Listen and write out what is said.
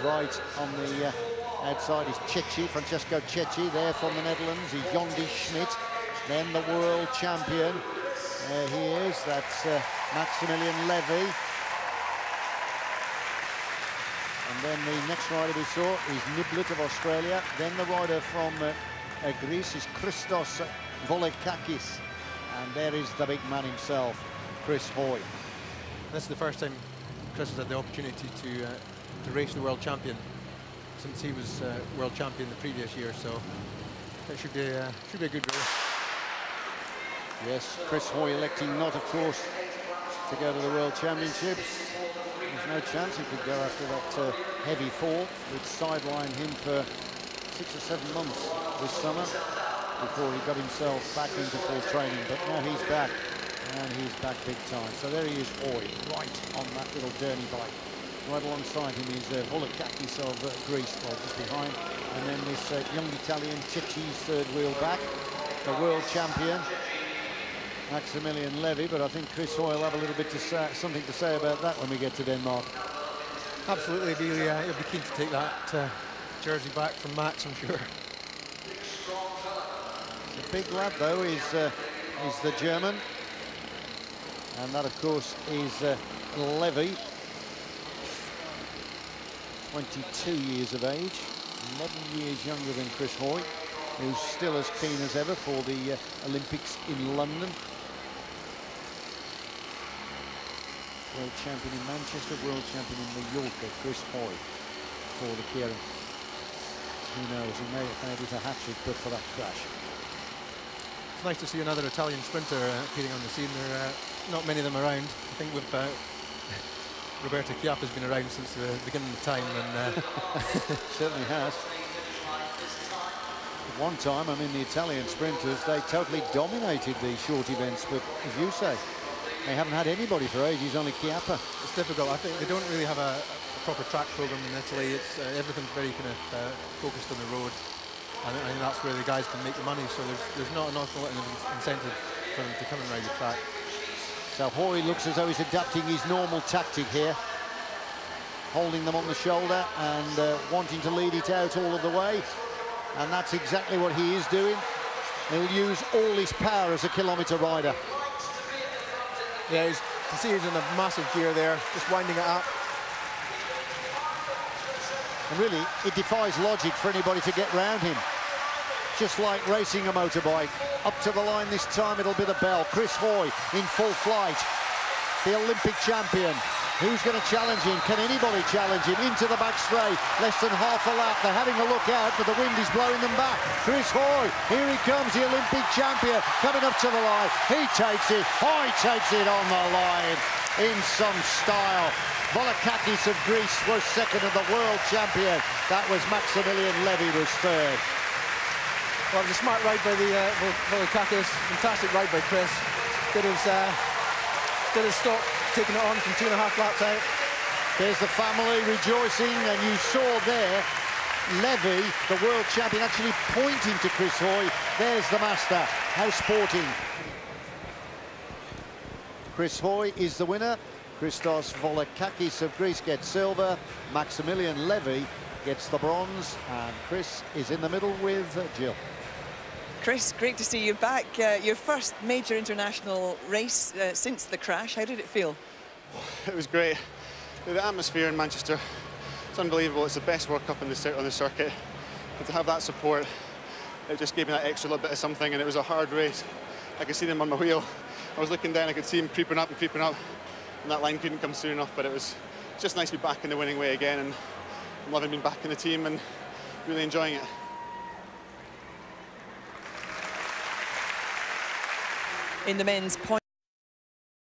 right on the outside is Francesco Cecchi there from the Netherlands. Is Yondi Schmidt, then the world champion. There he is, that's Maximilian Levy. And then the next rider we saw is Niblet of Australia. Then the rider from Greece is Christos Volekakis. And there is the big man himself, Chris Hoy. This is the first time Chris has had the opportunity to race the world champion since he was world champion the previous year, so it should be a good race. Yes, Chris Hoy electing not, of course, to go to the World Championships. There's no chance he could go after that heavy fall, which sidelined him for 6 or 7 months this summer before he got himself back into full training. But now he's back, and he's back big time. So there he is, Hoy, right on that little Derny bike. Right alongside him is Volekakis of Greece, well, just behind. And then this young Italian, Cecchi's third wheel back, the world champion, Maximilian Levy. But I think Chris Hoy will have a little bit something to say about that when we get to Denmark. Absolutely, he'll be keen to take that jersey back from Max, I'm sure. The big lad, though, is the German. And that, of course, is Levy. 22 years of age, 11 years younger than Chris Hoy, who's still as keen as ever for the Olympics in London. World champion in Manchester, world champion in Mallorca, Chris Hoy for the Keirin. Who knows, he may have made it a hat-trick but for that crash. It's nice to see another Italian sprinter appearing on the scene. There are not many of them around. I think with Roberto Chiappa's been around since the beginning of time, and certainly has. At one time, I mean, the Italian sprinters, they totally dominated the short events, but as you say, they haven't had anybody for ages, only Chiappa. It's difficult. I think they don't really have a proper track program in Italy. It's everything's very kind of focused on the road, and I think that's where the guys can make the money. So there's not an awful lot of incentive for them to come and ride the track. So Hoy looks as though he's adapting his normal tactic here, holding them on the shoulder and wanting to lead it out all of the way. And that's exactly what he is doing. He'll use all his power as a kilometre rider. Yeah, you can see he's in a massive gear there, just winding it up. And really, it defies logic for anybody to get round him. Just like racing a motorbike. Up to the line this time, it'll be the bell. Chris Hoy in full flight. The Olympic champion. Who's going to challenge him? Can anybody challenge him? Into the back straight. Less than half a lap. They're having a look out, but the wind is blowing them back. Chris Hoy, here he comes, the Olympic champion, coming up to the line. He takes it. Hoy takes it on the line in some style. Volekakis of Greece was second, and the world champion, that was Maximilian Levy, was third. Well, it was a smart ride by the Volekakis. Fantastic ride by Chris. Did his stop, taking it on from 2.5 laps out. There's the family rejoicing, and you saw there Levy, the world champion, actually pointing to Chris Hoy. There's the master. How sporting. Chris Hoy is the winner. Christos Volekakis of Greece gets silver. Maximilian Levy gets the bronze, and Chris is in the middle with Jill. Chris, great to see you back. Your first major international race since the crash. How did it feel? It was great. The atmosphere in Manchester, it's unbelievable. It's the best World Cup on the circuit. And to have that support, it just gave me that extra little bit of something, and it was a hard race. I could see them on my wheel. I was looking down, I could see him creeping up, and that line couldn't come soon enough, but it was just nice to be back in the winning way again, and I'm loving being back in the team and really enjoying it. In the men's point